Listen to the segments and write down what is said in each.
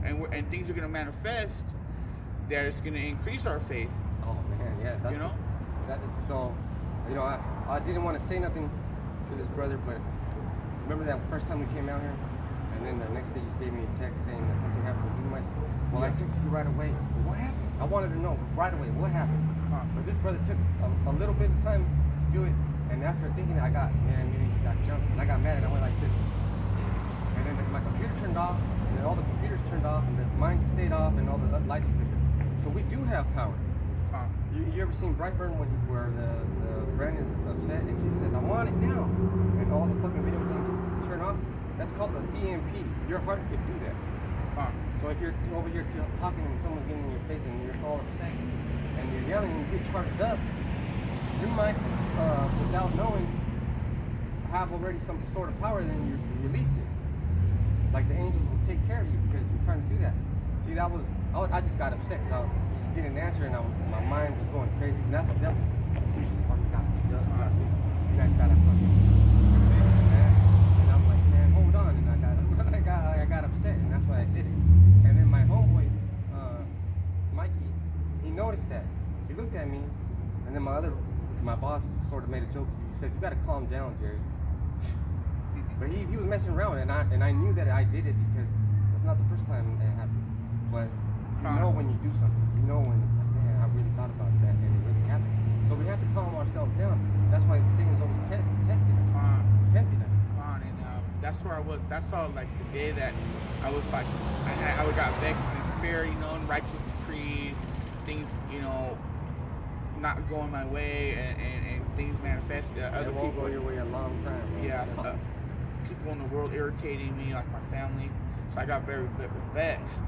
and things are gonna manifest that's gonna increase our faith. Oh man, yeah. That's, you know. So, I didn't want to say nothing to this brother, but remember that first time we came out here, and then the next day you gave me a text saying that something happened with Edomite. Well, I texted you right away. What happened? I wanted to know right away what happened. But this brother took a little bit of time to do it, and after thinking, maybe he got jumped, and I got mad, and I went like this. And then my computer turned off, and then all the computers turned off, and mine stayed off, and all the lights flickered. So we do have power. You ever seen Brightburn where the brand is upset and he says, I want it now, and all the fucking video games turn off? That's called the EMP. Your heart could do that. So if you're over here talking and someone's getting in your face and you're all upset and you're yelling and you get charged up, you might, without knowing, have already some sort of power, then you release it. Like the angels will take care of you because you're trying to do that. See, I just got upset because he didn't answer and my mind was going crazy. And that's the devil. Oh my God. You guys got to fucking do this, man. And I'm like, man, hold on. And I got upset, and that's why I did it. And then my homeboy, Mikey, he noticed that. He looked at me, and then my boss sort of made a joke. He said, you got to calm down, Jerry. But he was messing around, and I knew that I did it because it's not the first time it happened. But you know when you do something, you know when it's like, man, I really thought about that, and it really happened. So we have to calm ourselves down. That's why this thing is always testing us, tempting us. And that's where I was. That's all like the day that I was like, I got vexed in the spirit, unrighteous decrees, things, not going my way, and things manifested. Other people go your way a long time. Yeah. People in the world irritating me, like my family. So I got very vexed,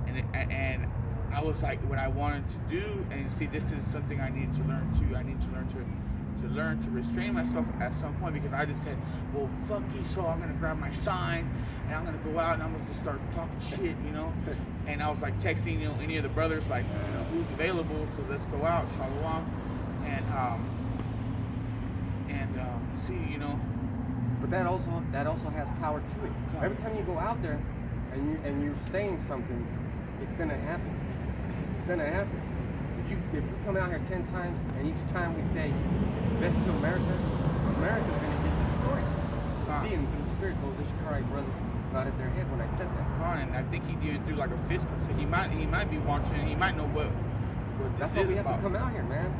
and I was like, what I wanted to do, and see, this is something I need to learn too. I need to learn to restrain myself at some point, because I just said, well, fuck Esau, I'm gonna grab my sign and I'm gonna go out and I'm gonna just start talking shit, And I was like texting, any of the brothers, like, who's available? Because let's go out, shalom, and see, But that also has power to it. Every time you go out there and you're saying something, it's gonna happen. It's gonna happen. If you come out here 10 times and each time we say death to America, America's gonna get destroyed. See, and through the spirit, those Ishkarai brothers nodded their head when I said that. And I think he did through like a fist bump. So he might be watching. He might know what this That's why is we have about. to come out here, man.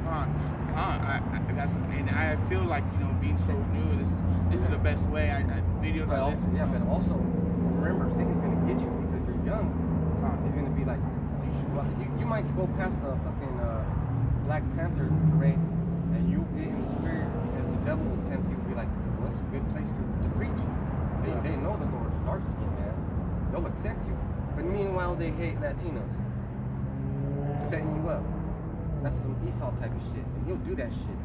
I feel like being so new, this is the best way. Videos but like also, this. Yeah, but also remember, Satan's gonna get you because you're young. He's gonna be like, you should go out. You might go past a fucking Black Panther parade, and you'll get in the spirit, and the devil will tempt you to be like, well, that's a good place to preach. They know the Lord's dark skin, man. They'll accept you. But meanwhile, they hate Latinos, setting you up. That's some Esau type of shit. And he'll do that shit.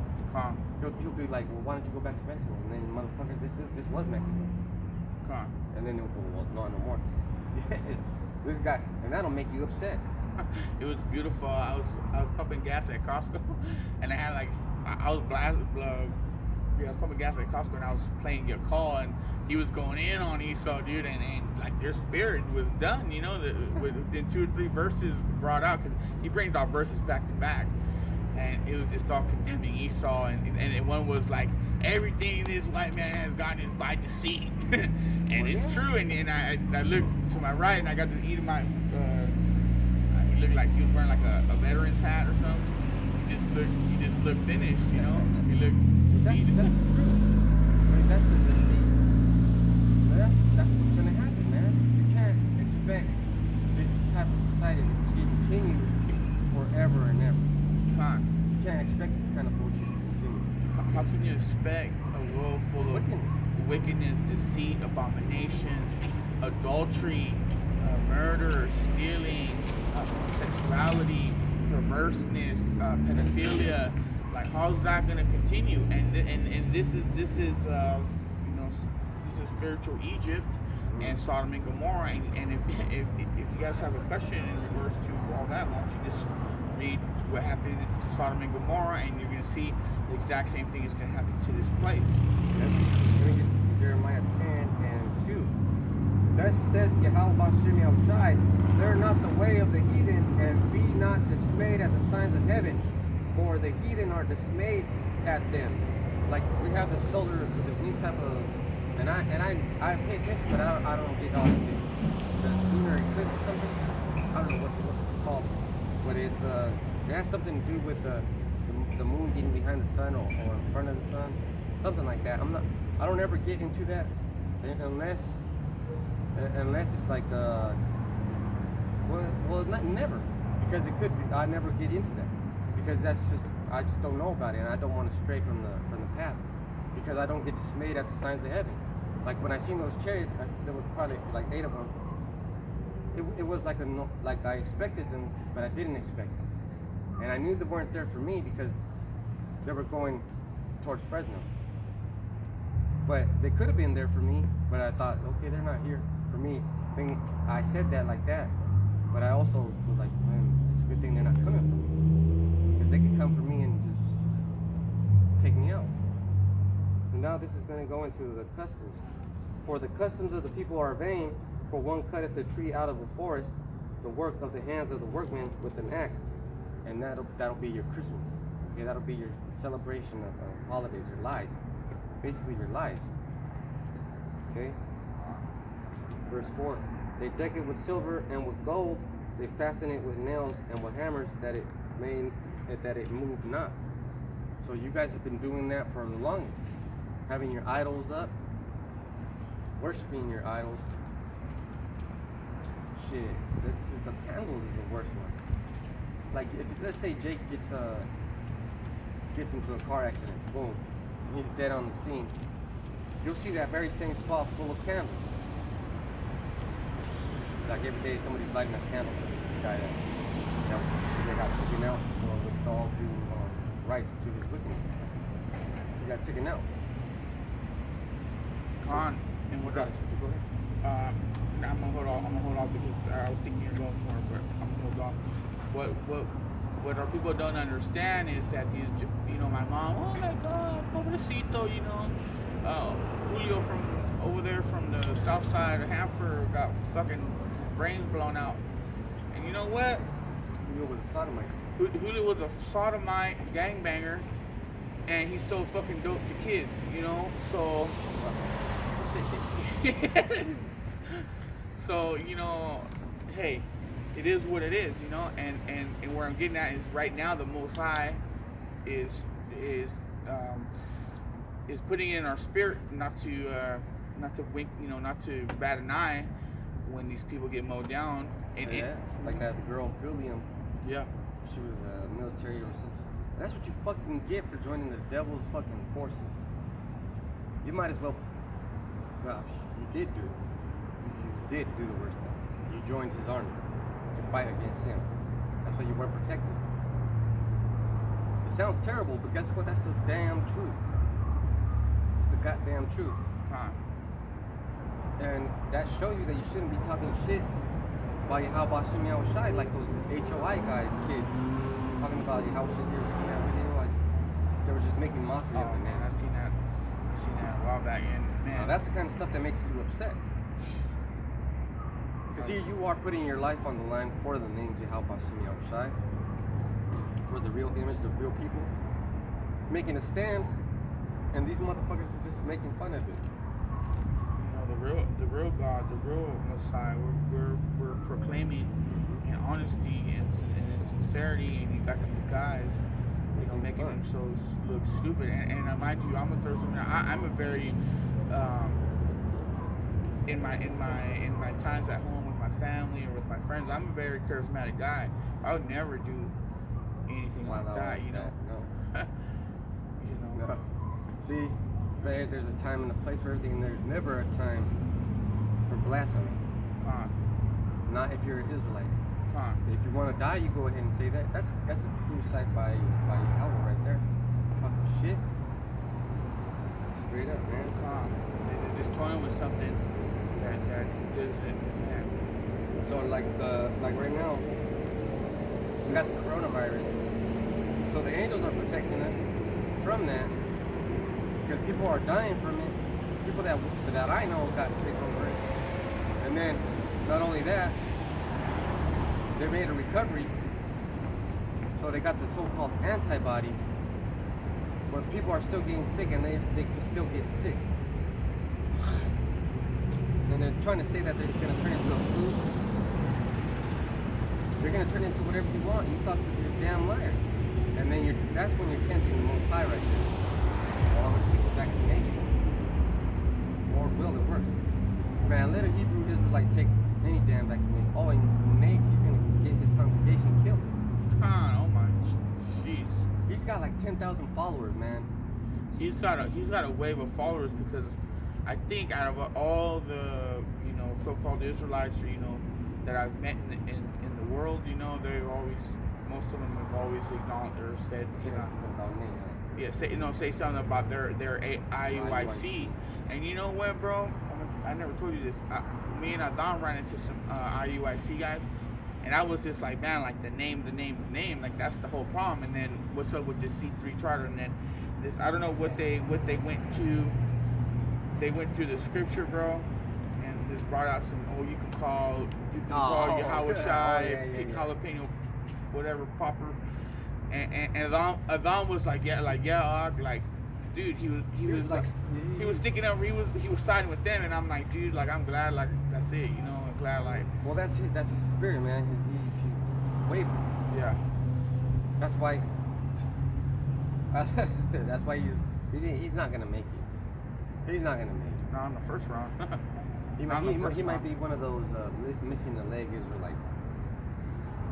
He'll be like, well, why don't you go back to Mexico? And then, motherfucker, this was Mexico. And then he'll go, well, it's not no more. This guy, and that'll make you upset. It was beautiful. I was pumping gas at Costco, and I had I was pumping gas at Costco, and I was playing your call, and he was going in on Esau, dude, and like their spirit was done, within 2 or 3 verses brought out, because he brings out verses back to back, and it was just all condemning Esau, and one was like, everything this white man has gotten is by deceit, and it's true, and I looked to my right, and I got this Edomite. He looked like he was wearing like a veteran's hat or something. He just looked finished, He looked defeated. That's the truth. I mean, that's what's gonna happen, man. You can't expect this type of society to continue forever and ever. You can't expect this kind of bullshit to continue. How can you expect a world full of wickedness, deceit, abominations, adultery, murder, stealing, sexuality, perverseness, pedophilia? Like, how's that going to continue? And this is spiritual Egypt and Sodom and Gomorrah. And if you guys have a question in regards to all that, why don't you just read what happened to Sodom and Gomorrah, and you're going to see the exact same thing is going to happen to this place. Let me get this Jeremiah 10:2. Thus said Yahweh Bashem Yahushai, there ye not dismayed at the signs of heaven, for the heathen are dismayed at them. Like we have this solar, this new type of, and I pay attention, but I don't get all into the lunar eclipse or something. I don't know what's it called, but it has something to do with the moon getting behind the sun or in front of the sun, something like that. I don't ever get into that unless it's like never, because it could be. I never get into that because I just don't know about it, and I don't want to stray from the path because I don't get dismayed at the signs of heaven. Like when I seen those chariots, there was probably like 8 of them. It was like I expected them, but I didn't expect them, and I knew they weren't there for me because they were going towards Fresno. But they could have been there for me, but I thought, okay, they're not here for me. I said that like that, but I also was like, man, it's a good thing they're not coming for me, because they could come for me and just take me out. And now this is going to go into the customs. For the customs of the people are vain, for one cutteth the tree out of a forest, the work of the hands of the workman with an axe, and that'll be your Christmas. Okay, that'll be your celebration of holidays, your lies. Basically your lies. Okay? Verse 4. They deck it with silver and with gold, they fasten it with nails and with hammers that it move not. So you guys have been doing that for the longest. Having your idols up, worshiping your idols. Shit, the candles is the worst one. Like if let's say Jake gets into a car accident, boom, and he's dead on the scene. You'll see that very same spot full of candles. Like every day somebody's lighting a candle for this guy that got taken out with all due rights to his wickedness. He got taken out. Con, and what Go ahead. I'm gonna hold on because I was thinking you're going somewhere, but I'm gonna hold on. What our people don't understand is that these, my mom, oh my God, pobrecito, Julio from over there from the south side of Hanford got fucking brains blown out. And you know what? Julio was a sodomite. Julio was a sodomite gangbanger, and he sold fucking dope to kids, so... So, hey, it is what it is, and where I'm getting at is right now the Most High is putting in our spirit not to wink, not to bat an eye when these people get mowed down. And like that girl Gilliam. Yeah. She was military or something. That's what you fucking get for joining the devil's fucking forces. You might as well. Well, you did do it. You did do the worst thing. You joined his army to fight against him. That's why you weren't protected. It sounds terrible, but guess what? That's the damn truth. It's the goddamn truth. And that shows you that you shouldn't be talking shit about Yahweh Hashem Yahushai like those HOI guys, kids, talking about Yahweh Hashem. You ever seen that video? They were just making mockery of the name. I've seen that a while back, and man, that's the kind of stuff that makes you upset. Because here you are putting your life on the line for the name Yahweh Hashem Yahushai, for the real image, the real people, making a stand, and these motherfuckers are just making fun of it. The real God, the real Messiah, we're proclaiming in honesty and in sincerity, and you got these guys, making themselves look stupid. And mind you, I'm gonna throw something out. I'm a very in my times at home with my family or with my friends, I'm a very charismatic guy. I would never do anything like that, No. No. See, there's a time and a place for everything, and there's never a time for blasphemy. Not if you're an Israelite. If you want to die, you go ahead and say that. That's a suicide by Yahweh right there. Talking shit. Straight up, man. They're just toying with something that doesn't. Man. So like right now, we got the coronavirus. So the angels are protecting us from that. Because people are dying from it. People that I know got sick over it. And then, not only that, they made a recovery So they got the so-called antibodies, but people are still getting sick, and they can still get sick. And they're trying to say that they're just going to turn into a flu. They're going to turn into whatever you want. You saw because you're a damn liar. And then that's when you're tempting the Most High right there. Well, I'm going to take the vaccination. Or will, it works. Man, let a Hebrew Israelite take any damn vaccination. Oh, and he's going to get his congregation killed. God, oh my, jeez. He's got like 10,000 followers, man. He's got a wave of followers because I think out of all the so-called Israelites that I've met in the world, most of them have always acknowledged or said say something about their IUIC. And you know what, bro? I never told you this. Me and Adam ran into some IUIC guys, and I was just like, man, like the name, like that's the whole problem. And then what's up with this C3 charter? And then this, I don't know what they went to. They went through the scripture, bro, and just brought out some. You can call Yahweh Shai, jalapeno, whatever, popper. And Adam was like, dude, he was sticking up. He was siding with them, and I'm like, dude, like I'm glad, like that's it, I'm glad, like. Well, that's his spirit, man. He's wavering. Yeah. That's why. That's why he's not gonna make it. He's not gonna make it. Not in the first round. He might be one of those missing a leg Israelites.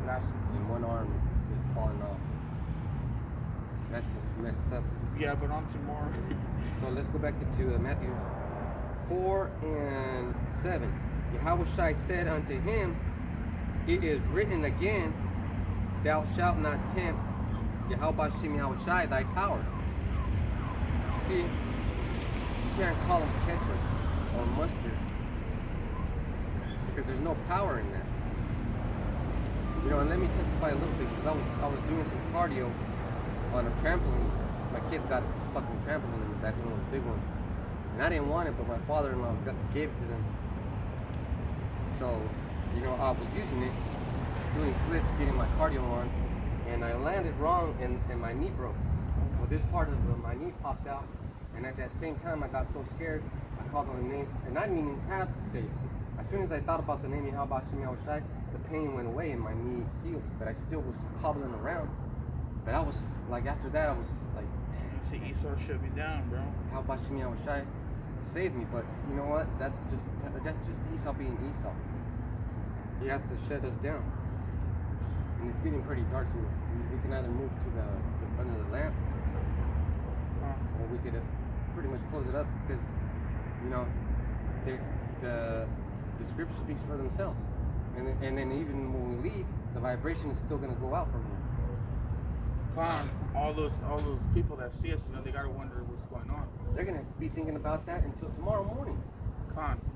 And one arm is falling off. That's just messed up. Yeah, but on to more. So let's go back into Matthew 4:7. Yahweh Shai said unto him, it is written again, thou shalt not tempt Yahweh Shai thy power. See, you can't call him ketchup or mustard because there's no power in that. And let me testify a little bit because I was doing some cardio on a trampoline. My kids got a fucking trampoline in the back, one of the big ones. And I didn't want it, but my father-in-law gave it to them. So, I was using it, doing flips, getting my cardio on, and I landed wrong and my knee broke. So this part of my knee popped out, and at that same time I got so scared, I called on the name, and I didn't even have to say it. As soon as I thought about the name Yahweh Shai, the pain went away and my knee healed, but I still was hobbling around. But I was like, after that, I was like, Esau shut me down, bro. Yahweh Shai saved me, but you know what? That's just Esau being Esau. He has to shut us down, and it's getting pretty dark. So we can either move to the under the lamp, or we could pretty much close it up because the scripture speaks for themselves, and then even when we leave, the vibration is still gonna go out from here. All those people that see us, they gotta wonder what's going on. They're gonna be thinking about that until tomorrow morning.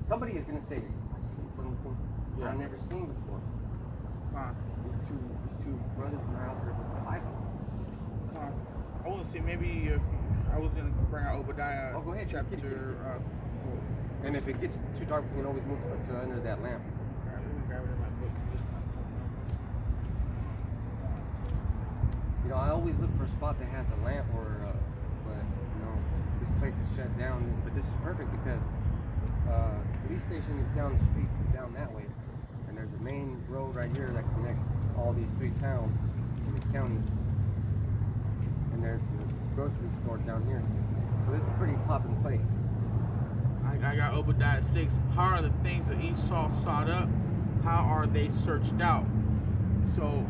Somebody is gonna say, "I seen something I've never seen before." These two brothers are out there with the Bible. I want to see maybe if I was gonna bring out Obadiah. Go ahead, chapter. And if it gets too dark, we can always move to under that lamp. Alright, let me grab it in my book. I always look for a spot that has a lamp but this place is shut down. But this is perfect because the police station is down the street, down that way. And there's a main road right here that connects all these three towns in the county. And there's a grocery store down here. So this is a pretty poppin' place. I got Obadiah 6. How are the things that Esau sought up? How are they searched out? So,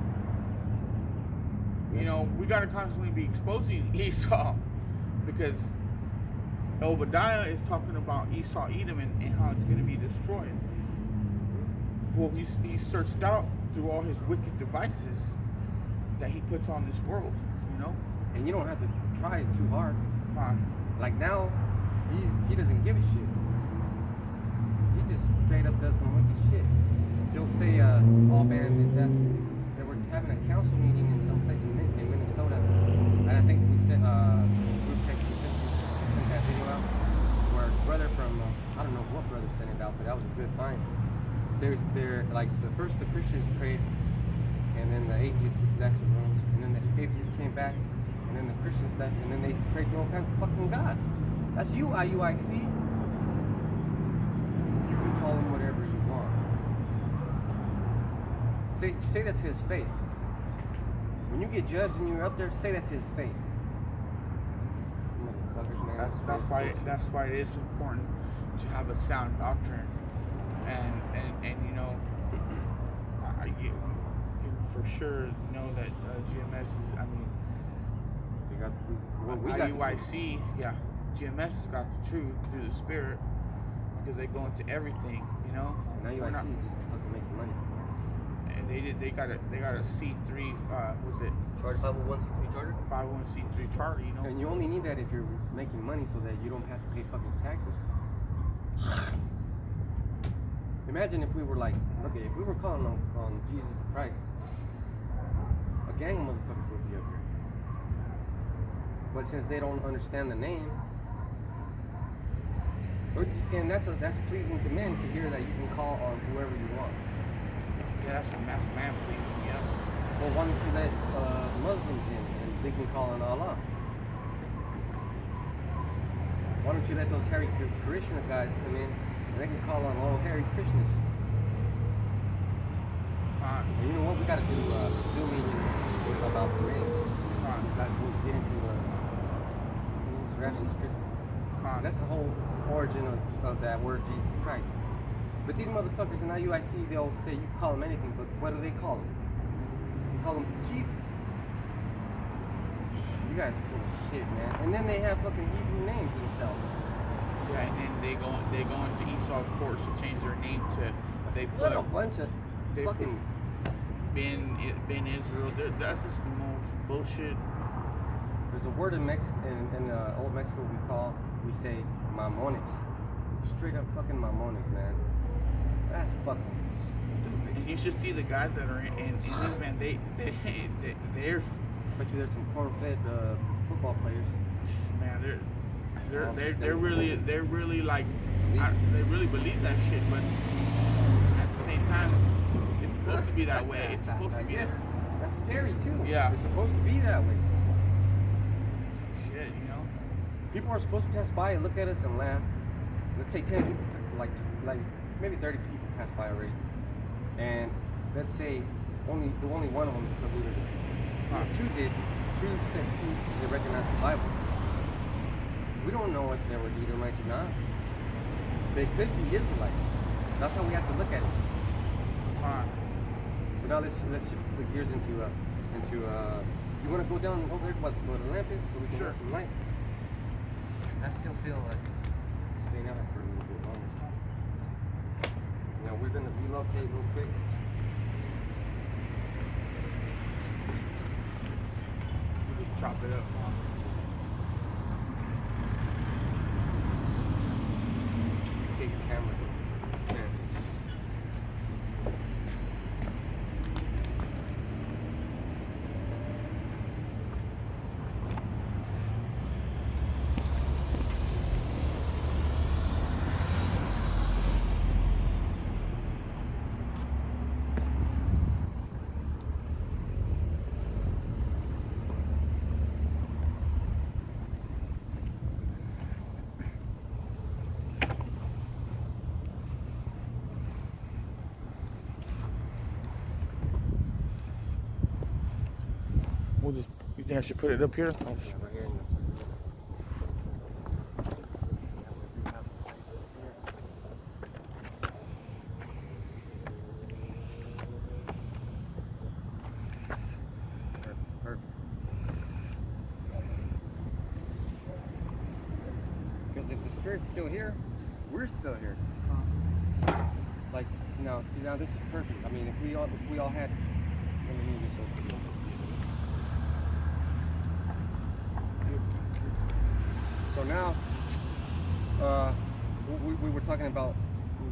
we got to constantly be exposing Esau because Obadiah is talking about Esau, Edom, and how it's going to be destroyed. Well, he's searched out through all his wicked devices that he puts on this world, And you don't have to try it too hard. Like now, he doesn't give a shit. He just straight up does some wicked shit. He'll say, all band that they were having a council meeting in some place in Minnesota, and I think we sent group text, we sent that video out where a brother from I don't know what brother sent it out, but that was a good find. They're like the Christians prayed, and then the atheists left the room, and then the atheists came back, and then the Christians left, and then they prayed to all kinds of fucking gods. That's you, IUIC. You can call him whatever you want. Say that to his face. When you get judged and you're up there, say that to his face. Motherfuckers, man. That's why it is important to have a sound doctrine, and you know, you can for sure know that GMS is. I mean, we got IUIC, yeah, GMS has got the truth through the Spirit because they go into everything, you know. And IUIC is just fucking making money. And they got a C3, what's it? Charter 501c3 charter. 501c3 charter, you know. And you only need that if you're making money so that you don't have to pay fucking taxes. Imagine if we were like, okay, if we were calling on Jesus Christ, a gang of motherfuckers would be up here. But since they don't understand the name, and that's pleasing to men to hear that you can call on whoever you want. Yeah, that's a mass man pleasing, yeah. Well, why don't you let Muslims in and they can call on Allah? Why don't you let those Hare Krishna guys come in and they can call on all Hare Krishnas? And you know what? We got to do Zoom meetings about the name. We'll get into Ramses Christus. That's the whole origin of that word, Jesus Christ. But these motherfuckers in IUIC, they'll say you call them anything, but what do they call them? They call him Jesus. You guys are full of shit, man. And then they have fucking Hebrew names themselves. Yeah, and then they go into Esau's courts to change their name to What a bunch of they fucking Ben Israel. That's just the most bullshit. There's a word in old Mexico we say mamones. Straight up fucking mamones, man. That's fucking stupid. And you should see the guys that are in this, man. They're Bet you there's some corn-fed football players. Man, they're really like they really believe that shit, but at the same time, it's supposed to be that way. It's supposed to be. That's scary too. Yeah. It's supposed to be that way. Shit, you know. People are supposed to pass by and look at us and laugh. Let's say 10 people, like maybe 30 people pass by already, and let's say only one of them saluted us. Two said peace because they recognized the Bible. We don't know if they were Edomites or not. They could be Israelites. That's how we have to look at it. So now let's shift the gears into you want to go down over there where the lamp is so we can have some light? I still feel like Staying out for a little bit longer. Now we're gonna relocate real quick. Chop it up. Take the camera. Yeah. You think I should put it up here? Yeah, right here in the Perfect. Because if the spirit's still here, we're still here. Like, now, see, now this is perfect. I mean, if we all had, let me move this over. So now, we were talking about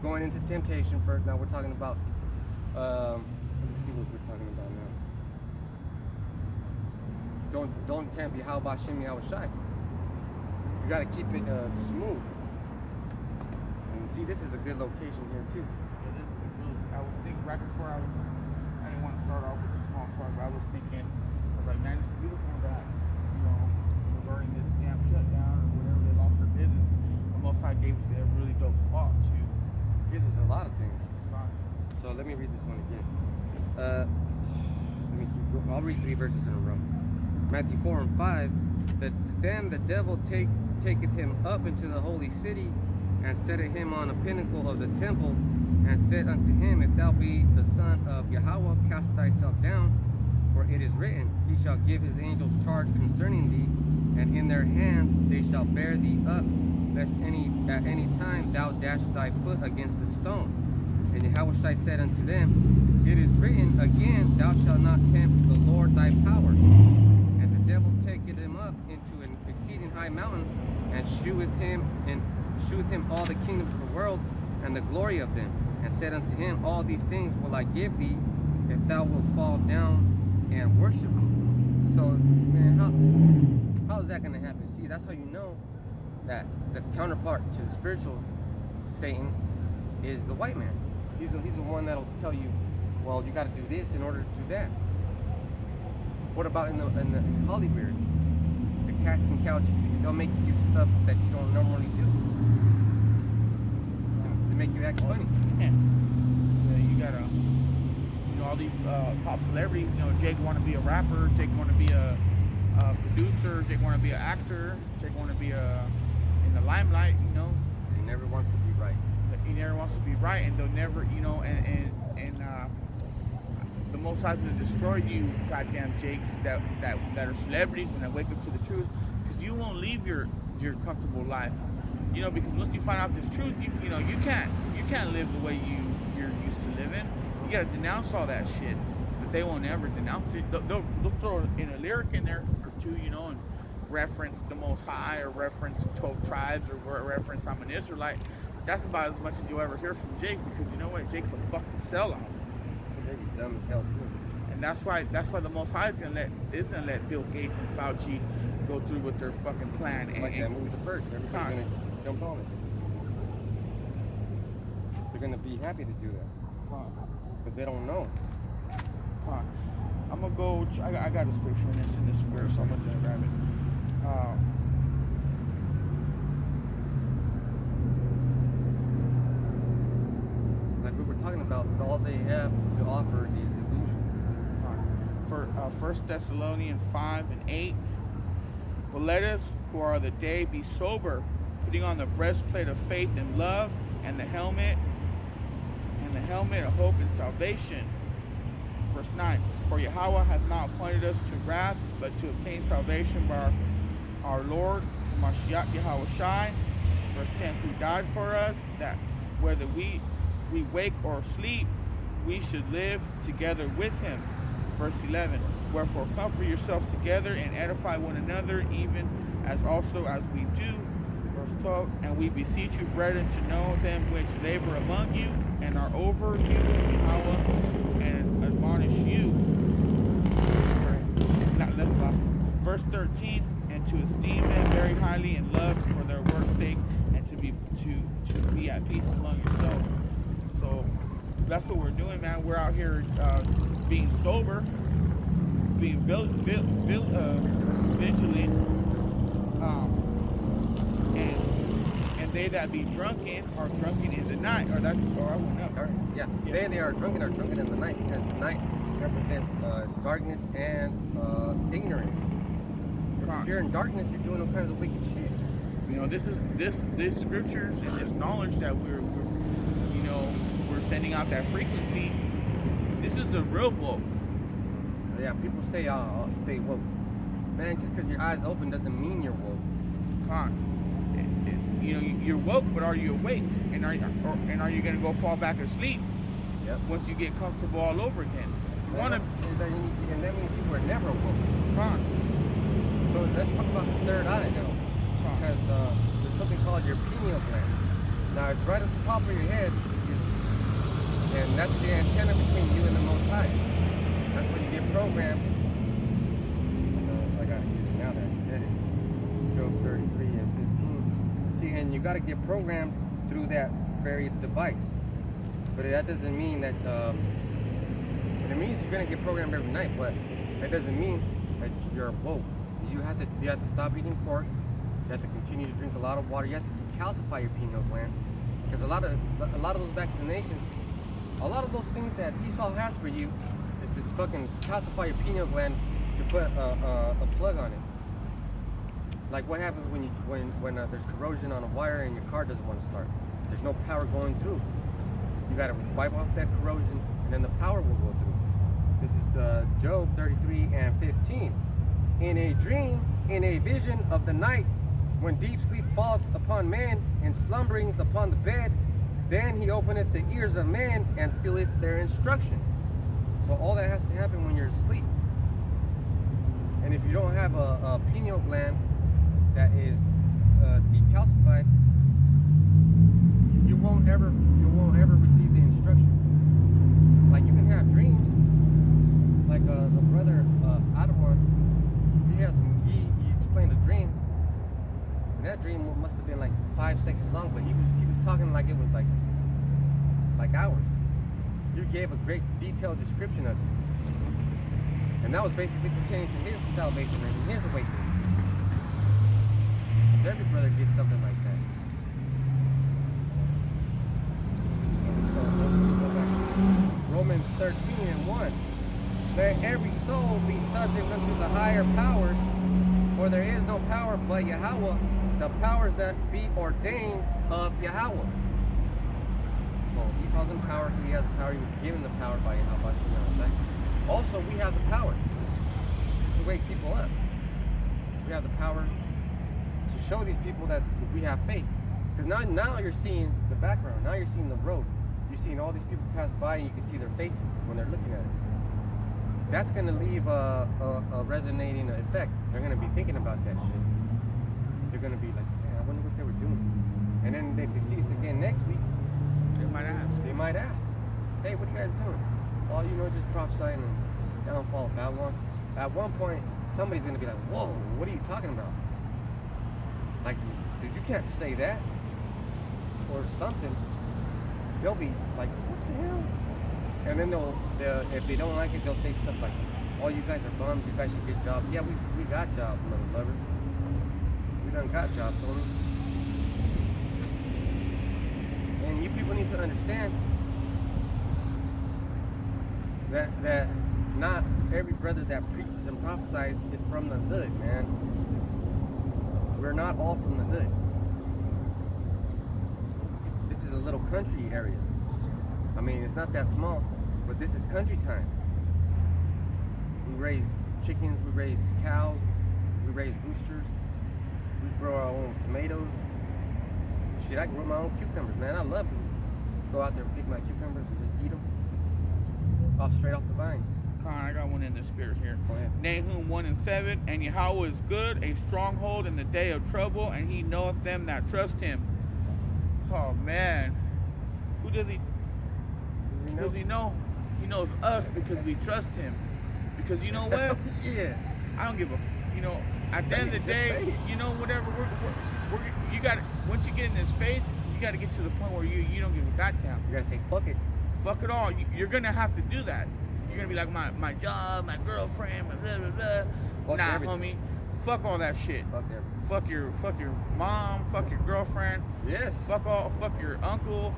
going into temptation first. Now we're talking about, let me see what we're talking about now. Don't tempt Yahweh Shem Yahweh Shai. You gotta keep it smooth. And see, this is a good location here too. Yeah, this is good. I was thinking right before I didn't want to start off with the small talk, but I was thinking, I was like, man, this would be gives you a really dope spot too. Gives us a lot of things. Con. So let me read this one again. Let me keep going. I'll read 3 verses in a row. Matthew 4 and 5. That then the devil taketh him up into the holy city, and setteth him on a pinnacle of the temple, and said unto him, If thou be the Son of Yahweh, cast thyself down, for it is written, He shall give his angels charge concerning thee, and in their hands they shall bear thee up, lest at any time thou dash thy foot against a stone. And Yahushua said unto them, It is written again, Thou shalt not tempt the Lord thy power. And the devil taketh him up into an exceeding high mountain, and sheweth him all the kingdoms of the world and the glory of them, and said unto him, All these things will I give thee, if thou wilt fall down and worship me. So, man, how is that going to happen? See, that's how you know that the counterpart to the spiritual Satan is the white man. He's the one that'll tell you, well, you got to do this in order to do that. What about in Hollywood? The casting couch, they'll make you do stuff that you don't normally do. To make you act funny. Yeah, you gotta, all these pop celebrities. Jake want to be a rapper. Jake want to be a producer. Jake want to be an actor. Jake want to be in the limelight. He never wants to be right. He never wants to be right, and they'll never, and the Most High's gonna destroy you, goddamn Jakes that are celebrities and that wake up to the truth, because you won't leave your comfortable life, because once you find out this truth, you can't live the way you're used to living. You gotta denounce all that shit, but they won't ever denounce it. They'll throw in a lyric in there or two, and reference the Most High, or reference 12 tribes, or reference I'm an Israelite. That's about as much as you'll ever hear from Jake, because you know what? Jake's a fucking sellout. Jake's dumb as hell too. And that's why the Most High is gonna let Bill Gates and Fauci go through with their fucking plan. Like that movie The Purge. Everybody's gonna jump on it. They're gonna be happy to do that. Because they don't know. I'm gonna go. I got a scripture and it's in the square, so I'm gonna just grab it. Like we were talking about, all they have to offer is illusions. For 1 Thessalonians 5 and 8. But let us, who are the day, be sober, putting on the breastplate of faith and love, and the helmet of hope and salvation. Verse 9. For Yahweh hath not appointed us to wrath, but to obtain salvation by our Lord Mashiach Yahushua. Verse 10. Who died for us, that whether we wake or sleep, we should live together with him. Verse 11. Wherefore comfort yourselves together and edify one another, even as also as we do. Verse 12. And we beseech you, brethren, to know them which labor among you and are over you in Yahweh, and admonish you. Verse 13. And to esteem them very highly in love for their work's sake, and to be at peace among yourselves. So that's what we're doing, man. We're out here being sober, being vigilant, and they that be drunken are drunken in the night. I went up. Yeah. They are drunken in the night, because the night represents darkness and ignorance. If you're in darkness, you're doing all kinds of wicked shit. This scriptures and this knowledge that we're sending out that frequency. This is the real woke. Yeah, people say, "Oh, stay woke." Man, just because your eyes open doesn't mean you're woke. You're woke, but are you awake? And are you gonna go fall back asleep? Yep. Once you get comfortable all over again. And that means you were never woke. So let's talk about the third eye now, because there's something called your pineal gland. Now it's right at the top of your head, and that's the antenna between you and the Most High. That's when you get programmed. I got it now that I said it. Job 33 and 15. See, and you got to get programmed through that very device. But that doesn't mean that. It means you're gonna get programmed every night, but that doesn't mean that you're woke. You have to stop eating pork. You have to continue to drink a lot of water. You have to decalcify your pineal gland, because a lot of those vaccinations, a lot of those things that Esau has for you is to fucking calcify your pineal gland to put a plug on it. Like what happens when there's corrosion on a wire and your car doesn't want to start. There's no power going through. You got to wipe off that corrosion, and then the power will go through. This is Job 33 and 15. In a dream, in a vision of the night, when deep sleep falleth upon man, and slumberings upon the bed, then he openeth the ears of men and sealeth their instruction. So all that has to happen when you're asleep. And if you don't have a pineal gland that is decalcified, you won't ever receive the instruction. Like you can have dreams, like the brother Adamon, he explained a dream, and that dream must have been like 5 seconds long, but he was talking like it was like hours. He gave a great detailed description of it, and that was basically pertaining to his salvation and his awakening. Because every brother gets something like that. So let's go back. Romans 13 and 1. Let every soul be subject unto the higher powers, for there is no power but Yahweh, the powers that be ordained of Yahweh. So Esau's in power, he has the power, he was given the power by Yahweh. Also, we have the power to wake people up. We have the power to show these people that we have faith. Because now you're seeing the background, now you're seeing the road. You're seeing all these people pass by and you can see their faces when they're looking at us. That's going to leave a resonating effect. They're going to be thinking about that shit. They're going to be like, man, I wonder what they were doing. And then if they see us again next week, they might ask, hey, what are you guys doing? Oh, just prophesying and downfall of Babylon. At one point, somebody's going to be like, whoa, what are you talking about? Like, dude, you can't say that. Or something. They'll be like, what the hell? And then if they don't like it, they'll say stuff like, oh, you guys are bums, you guys should get jobs. Yeah, we got jobs, mother lover. We done got jobs, homie. And you people need to understand that not every brother that preaches and prophesies is from the hood, man. We're not all from the hood. This is a little country area. I mean, it's not that small, but this is country time. We raise chickens, we raise cows, we raise roosters, we grow our own tomatoes. Shit, I grow my own cucumbers, man. I love to go out there and pick my cucumbers and just eat them straight off the vine. I got one in the spirit here. Go ahead. Nahum 1 and 7. And Yahweh is good, a stronghold in the day of trouble, and he knoweth them that trust him. Oh, man. Who does he Does he know? He knows us because we trust him. Because you know what? Yeah. I don't give a. At the end of the day, whatever. You got. Once you get in this space, you got to get to the point where you don't give a goddamn. You gotta say fuck it. Fuck it all. You're gonna have to do that. You're gonna be like my job, my girlfriend, my blah blah blah. Fuck nah, everything. homie. Fuck all that shit. Fuck everything. Fuck your mom. Fuck your girlfriend. Yes. Fuck your uncle.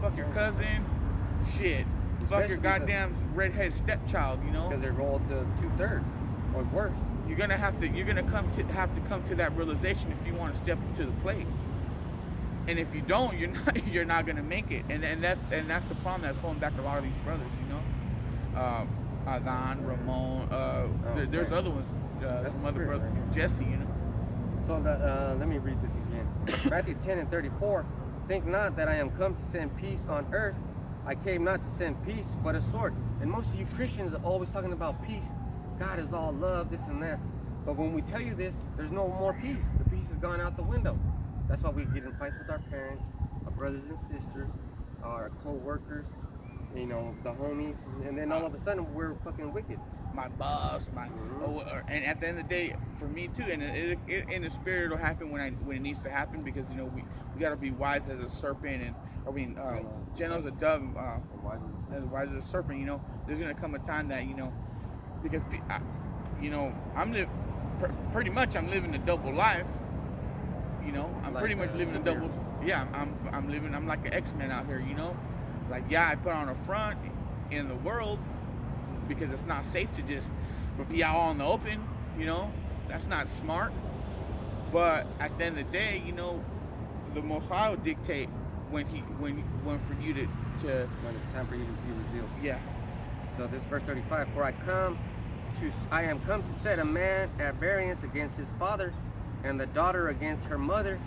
Fuck your cousin. Shit. Fuck your goddamn redheaded stepchild. Because they're rolled to 2/3 or worse. You're gonna have to come to that realization if you want to step up to the plate. And if you don't, you're not gonna make it. And that's the problem that's holding back a lot of these brothers. Adhan, Ramon. There's right. other ones. Some other spirit brothers. right Jesse. So let me read this again. Matthew 10 and 34. Think not that I am come to send peace on earth. I came not to send peace, but a sword. And most of you Christians are always talking about peace. God is all love, this and that. But when we tell you this, there's no more peace. The peace has gone out the window. That's why we get in fights with our parents, our brothers and sisters, our co-workers, the homies. And then all of a sudden, we're fucking wicked. My boss, and at the end of the day, for me too, and in the spirit, it'll happen when it needs to happen, because we gotta be wise as a serpent, gentle as a dove, as wise as a serpent. There's gonna come a time that because I'm living a double life. You know, I'm Like, pretty much living a severe. double. Yeah, I'm living. I'm like an X-Men out here. You know, like yeah, I put on a front in the world because it's not safe to just be out on the open. You know, that's not smart. But at the end of the day, you know, the Most High will dictate when for you to When it's time for you to be revealed. yeah. So this verse 35, for I am come to set a man at variance against his father, and the daughter against her mother,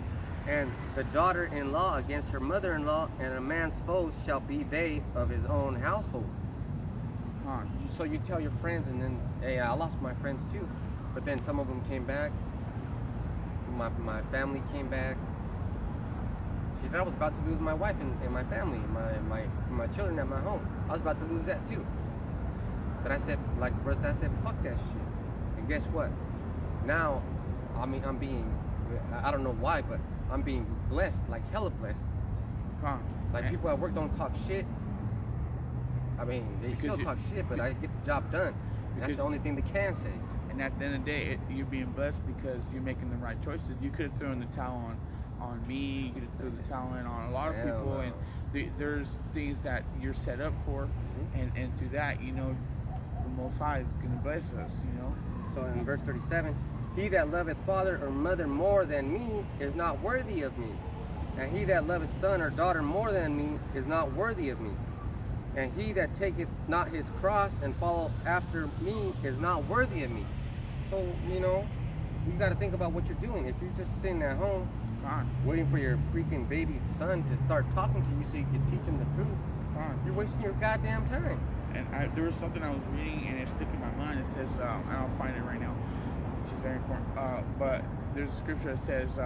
and the daughter-in-law against her mother-in-law, and a man's foes shall be they of his own household. Con. So you tell your friends, and then, hey, I lost my friends too. But then some of them came back. My family came back. See, I was about to lose my wife and my family, my children at my home. I was about to lose that too. But I said, like Russ, I said, fuck that shit. And guess what? Now, I mean, I don't know why, but I'm being blessed, like hella blessed. Con. Like And- people at work don't talk shit. I mean, they Because still you- talk shit, but I get the job done. That's Because- the only thing they can say. And at the end of the day, you're being blessed because you're making the right choices. You could have thrown the towel on me. You could have thrown the towel in on a lot of Hell people. no. And there's things that you're set up for, and through that, you know, the Most High is gonna bless us. You know. So in verse 37, he that loveth father or mother more than me is not worthy of me. And he that loveth son or daughter more than me is not worthy of me. And he that taketh not his cross and follow after me is not worthy of me. So, you know, you got to think about what you're doing. If you're just sitting at home Con. waiting for your freaking baby son to start talking to you so you can teach him the truth, Con. you're wasting your goddamn time. And there was something I was reading and it stuck in my mind. It says, and I'll find it right now, which is very important. But there's a scripture that says,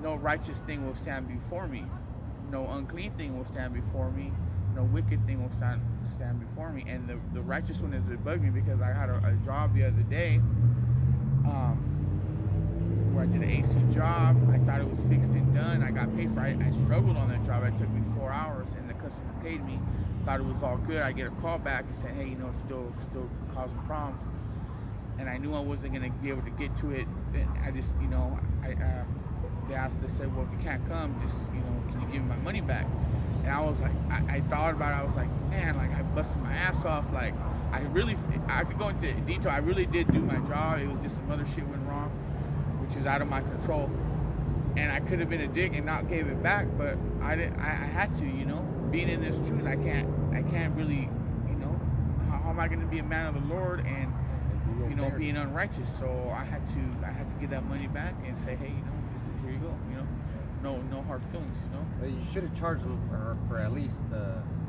no righteous thing will stand before me. No unclean thing will stand before me. No wicked thing will stand before me. And the righteous one is it bugged me because I had a job the other day where I did an AC job. I thought it was fixed and done. I got paid for it. I struggled on that job. It took me 4 hours and the customer paid me. Thought it was all good. I get a call back and said, hey, you know, it's still causing problems. And I knew I wasn't going to be able to get to it. And I just, you know, they said, well, if you can't come, just, you know, can you give me my money back? And I was like, I thought about it. I was like, man, like I busted my ass off. Like I could go into detail. I really did do my job. It was just some other shit went wrong, which was out of my control. And I could have been a dick and not gave it back, but I didn't. I had to, you know, being in this truth. I can't really, you know, how am I going to be a man of the Lord and, you know, being unrighteous? So I had to give that money back and say, hey, you know, here you go, you know. No hard feelings, you know. You should have charged them for at least